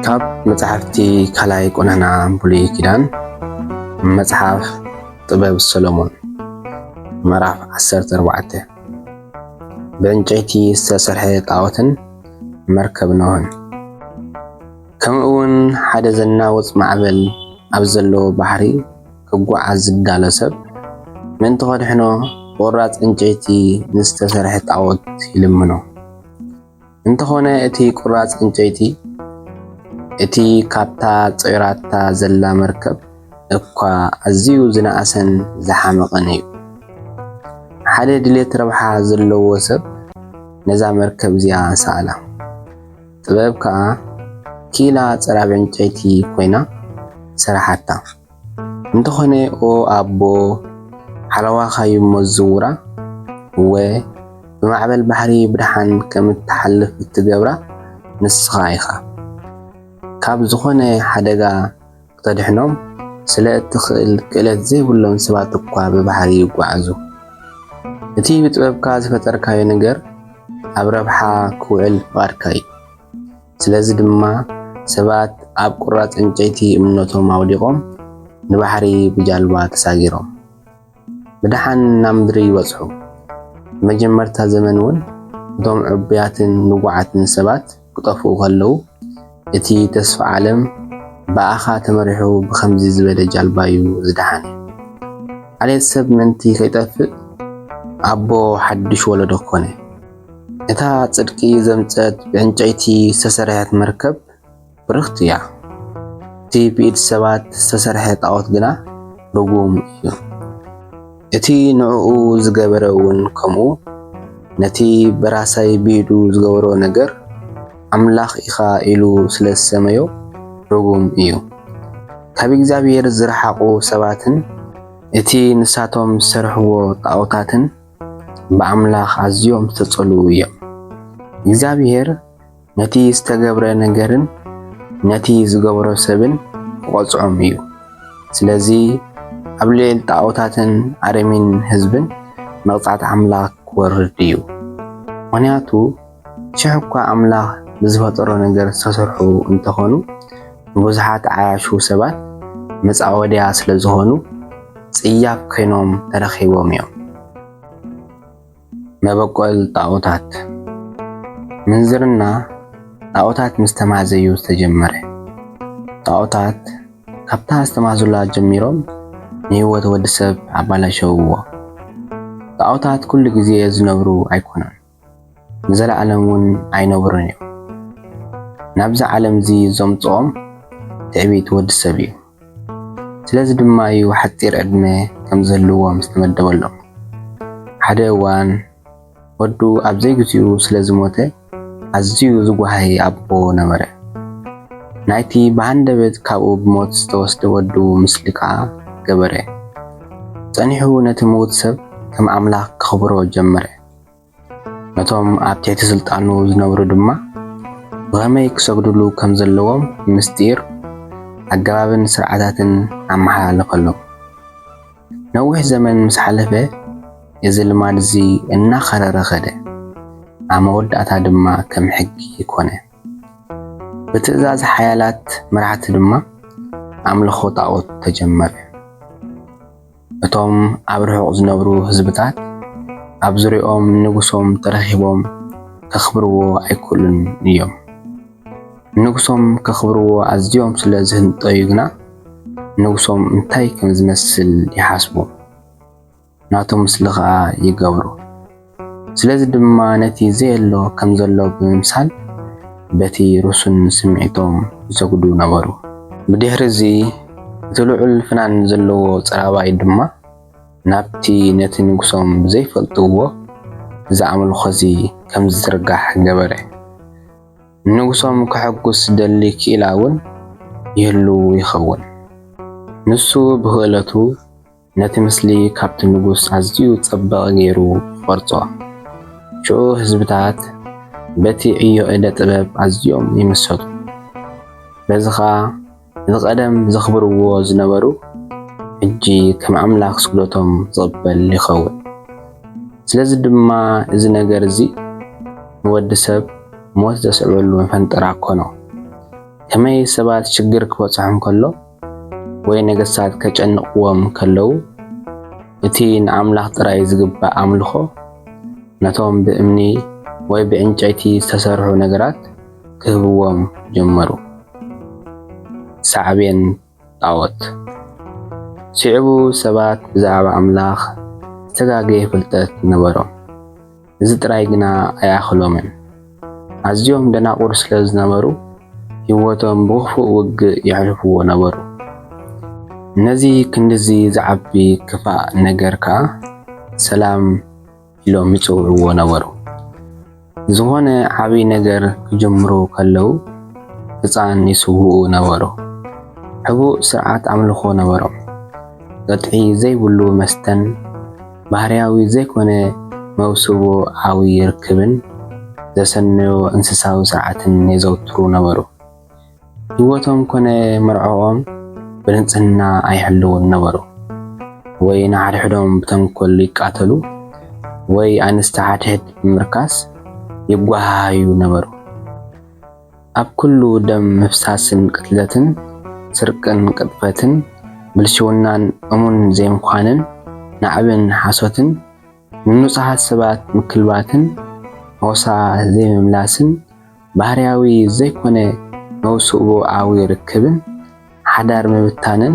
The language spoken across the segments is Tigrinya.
ካብ መጽሓፍቲ ካላይ ቆናና ብሉይ ኪዳን መጽሓፍ ጥበብ ሰሎሞን ምዕራፍ 14 በእንጨይቲ ዝተሰርሐ ጣዖትን መርከብ ኖህን ከምኡውን ሓደ ዘናውጽ ማዕበል ኣብ ዘሎ ባሕሪ ክጓዓዝ ዝዳሎ ሰብ ምእንቲ ኸድሕኖ ቁራጽ ዕንጨይቲ ንዝተሰርሐ ጣዖት ይልምኖ። እንተኾነ እቲ ቁራጽ ዕንጨይቲ እቲ ካብታ ጽራታ ዘላ መርከብ እኳ ኣዝዩ ዝነኣሰን ዝሓመቐን እዩ። ሓደ ድሌት ረብሓ ዘለዎ ሰብ ነዛ መርከብ እዚኣ ሰኣላ። ጥበብ ከዓ ኪላ ጽራብ ዕንጨይቲ ኮይና ሰራሓታ። እንተኾነ ኦ ኣቦ ሓለዋኻዩ መዝውራ ወ ብማዕበል ባሕሪ ብድሓን ከም እትሓልፍ እትገብራ ንስኻ ኢኻ። ካብ ዝኾነ ሓደጋ ክተድሕኖም ስለ እትኽእል ክእለት ዘይብሎም ሰባት እኳ ብባሕሪ ይጓዓዙ። እቲ ብጥበብካ ዝፈጠርካዮ ነገር ኣብ ረብሓ ክውዕል ፍቓድካ እዩ። ስለዚ ድማ ሰባት ኣብ ቁራጽ ዕንጨይቲ እምነቶም ኣውዲቖም ንባሕሪ ብጃልባ ተሳጊሮም ብድሓን ናብ ምድሪ ይበጽሑ። መጀመርታ ዘመን እውን እቶም ዕቡያትን ንጉዓትን ሰባት ክጠፍኡ ከለዉ እቲ ተስፋ ዓለም ብኣኻ ተመሪሑ ብኸምዚ ዝበለ ጃልባ እዩ ዝደሓነ። ዓልየት ሰብ ምእንቲ ከይጠፍእ ኣቦ ሓድሽ ወለዶ ኮነ። እታ ጽድቂ ዘምፀት ብዕንጨይቲ ዝተሰርሐት መርከብ ብርኽቲ እያ። እቲ ብኢድ ሰባት ዝተሰርሐ ጣዖት ግና ርጉም እዩ። እቲ ንዕኡ ዝገበረ እውን ከምኡ ነቲ በራሳይ ብኢዱ ዝገበሮ ነገር ኣምላኽ ኢኻ ኢሉ ስለ ዝሰመዮ ርጉም እዩ። ካብ እግዚአብሔር ዝረሓቑ ሰባትን እቲ ንሳቶም ዝሰርሕዎ ጣዖታትን ብኣምላኽ ኣዝዮም ዝተጸልዉ እዮም። እግዚአብሔር ነቲ ዝተገብረ ነገርን ነቲ ዝገበሮ ሰብን ክቖጽዖም እዩ። ስለዚ ኣብ ልዕሊ ጣዖታትን ኣረሚን ህዝብን መቕጻዕቲ ኣምላኽ ክወርድ እዩ። ምኽንያቱ ሽሕ እኳ ኣምላኽ ብዝፈጠሮ ነገር ዝተሰርሑ እንተኾኑ ብዙሓት ዓያሹ ሰባት መጻወድያ ስለ ዝኾኑ ጽያፍ ኮይኖም ተረኺቦም እዮም። መበቆል ጣዖታት ምንዝርና ጣዖታት ምስ ተማዘዩ ዝተጀመረ። ጣዖታት ካብታ ዝተማዙላ ጀሚሮም ንህይወት ወዲ ሰብ ኣባላሸውዎ። ጣዖታት ኩሉ ግዜ ዝነብሩ ኣይኮኑን፣ ንዘለዓለም እውን ኣይነብሩን እዮም። ናብዚ ዓለም እዚ ዘምጽኦም ትዕቢት ወዲ ሰብ እዩ። ስለዚ ድማ እዩ ሓፂር ዕድመ ከም ዘለዎም ዝተመደበሎም። ሓደ እዋን ወዱ ኣብ ዘይግዚኡ ስለ ዝሞተ ኣዝዩ ዝጓሃይ ኣቦ ነበረ። ናይቲ ብሃንደበት ካብኡ ብሞት ዝተወስደ ወዱ ምስሊ ከዓ ገበረ። ጸኒሑ ነቲ ምዉት ሰብ ከም ኣምላኽ ከኽብሮ ጀመረ። ነቶም ኣብ ትሕቲ ስልጣኑ ዝነብሩ ድማ ብኸመይ ክሰግድሉ ከም ዘለዎም ምስጢር ኣገባብን ስርዓታትን ኣመሓላለፈሎም። ነዊሕ ዘመን ምስ ሓለፈ እዚ ልማድ እዚ እናኸረረ ኸደ። ኣብ መወዳእታ ድማ ከም ሕጊ ኮነ። ብትእዛዝ ሓያላት መራሕቲ ድማ ኣምልኾ ጣዖት ተጀመረ። እቶም ኣብ ርሑቕ ዝነብሩ ህዝብታት ኣብ ዙርያኦም ንጉሶም ተረኺቦም ከኽብርዎ ኣይክእሉን እዮም። ንጉሶም ከኽብርዎ ኣዝዮም ስለ ዝህንጠዩ ግና ንጉሶም እንታይ ከም ዝመስል ይሓስቡ፣ ናቶም ምስሊ ከዓ ይገብሩ። ስለዚ ድማ ነቲ ዘየሎ ከም ዘሎ ብምምሳል በቲ ርሱን ስምዒቶም ይሰግዱ ነበሩ። ብድሕሪ እዚ እቲ ልዑል ፍናን ዘለዎ ጽራባይ ድማ ናብቲ ነቲ ንጉሶም ዘይፈልጥዎ ዝኣምልኾ እዚ ከም ዝዝርጋሕ ገበረ። ንጉሶም ክሕጉስ ደሊ ክኢላ እውን ይህሉ ይኸውን። ንሱ ብኽእለቱ ነቲ ምስሊ ካብቲ ንጉስ ኣዝዩ ፀበቐ ገይሩ ይቖርጾ። ሽዑ ህዝብታት በቲ ዕዮ ዕደ ጥበብ ኣዝዮም ይምሰጡ። በዚ ኸዓ እቲ ቀደም ዘኽብርዎ ዝነበሩ ሕጂ ከም ኣምላኽ ስግደቶም ዝቕበል ይኸውን። ስለዚ ድማ እዚ ነገር እዚ ንወዲ ሰብ ሞት ዘስዕበሉ መፈንጠራ ኮኖ። ከመይ ሰባት ችግር ክበጽሖም ከሎ ወይ ነገስታት ከጨንቅዎም ከለው እቲ ንኣምላኽ ጥራይ ዝግባእ ኣምልኾ ነቶም ብእምኒ ወይ ብዕንጨይቲ ዝተሰርሑ ነገራት ክህብዎም ጀመሩ። ሳዕቤን ጣዖት ሲዕቡ ሰባት ብዛዕባ ኣምላኽ ዝተጋገየ ፍልጠት ነበሮም። እዚ ጥራይ ግና ኣያኽሎምን። ኣዝዮም ደናቁር ስለ ዝነበሩ ህይወቶም ብኽፉእ ውግእ ይሕልፍዎ ነበሩ። ነዚ ክንድዚ ዝዓቢ ክፋእ ነገር ከዓ ሰላም ኢሎም ይጽውዕዎ ነበሩ። ዝኾነ ዓብይ ነገር ክጅምሩ ከለው ህፃን ይስውኡ ነበሩ። ሕቡእ ስርዓት ኣምልኾ ነበሮም። ቀጥዒ ዘይብሉ መስተን ባህርያዊ ዘይኮነ መውስቦ ዓዊ ርክብን ዘሰነዮ እንስሳዊ ስርዓትን የዘውትሩ ነበሩ። ህይወቶም ኮነ መርዖኦም ብንጽህና ኣይሕልውን ነበሩ። ወይ ንሓድሕዶም ብተንኮል ይቃተሉ ወይ ኣንስቲ ሓድሕድ ብምርካስ ይጓሃዩ ነበሩ። ኣብ ኩሉ ደም ምፍሳስን ቅትለትን ስርቅን ቅጥፈትን ብልሽውናን እሙን ዘይምዃንን ናዕብን ሓሶትን ንንጹሓት ሰባት ምክልባትን ሆሳ ዘይምምላስን ባህርያዊ ዘይኮነ መውስቦ ዓዊ ርክብን ሓዳር ምብታንን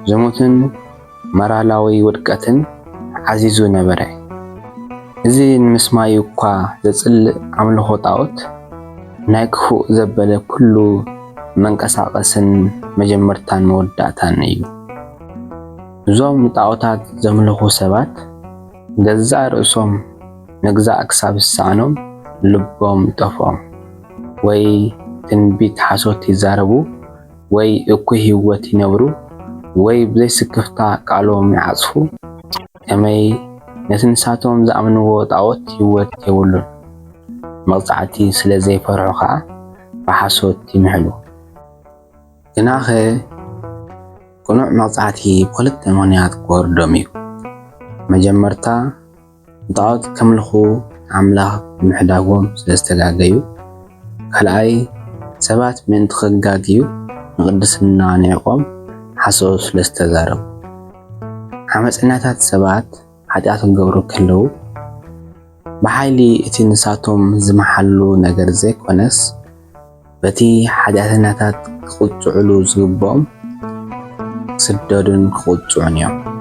ዝሙትን መራላዊ ውድቀትን ዓዚዙ ነበረ። እዚ ንምስማዩ እኳ ዘጽልእ ኣምልኾ ጣዖት ናይ ክፉእ ዘበለ ኩሉ መንቀሳቐስን መጀመርታን መወዳእታን እዩ። እዞም ጣዖታት ዘምልኹ ሰባት ገዛእ ርእሶም ንግዛእ ክሳብ ዝሰኣኖም ልቦም ይጠፍኦም ወይ ትንቢት ሓሶት ይዛረቡ ወይ እኩይ ህይወት ይነብሩ ወይ ብዘይስክፍታ ቃሎም ይዓጽፉ። ከመይ ነቲ ንሳቶም ዝኣምንዎ ጣዖት ህይወት የብሉን። መቕጻዕቲ ስለ ዘይፈርሑ ከዓ ብሓሶት ይምሕሉ። ግናኸ ቁኑዕ መቕጻዕቲ ብኽልተ ምኽንያት ክወርዶም እዩ። መጀመርታ ጣዖት ከምልኹ ኣምላኽ ብምሕዳጎም ስለ ዝተጋገዩ፣ ካልኣይ ሰባት ምእንቲ ክጋግዩ ንቅድስና ንዕቆም ሓሶት ስለ ዝተዛረቡ። ዓመፀኛታት ሰባት ኃጢአት ክገብሩ ከለው ብሓይሊ እቲ ንሳቶም ዝመሓሉ ነገር ዘይኮነስ በቲ ኃጢአተኛታት ክቁጽዕሉ ዝግብኦም ክስደዱን ክቁጽዑን እዮም።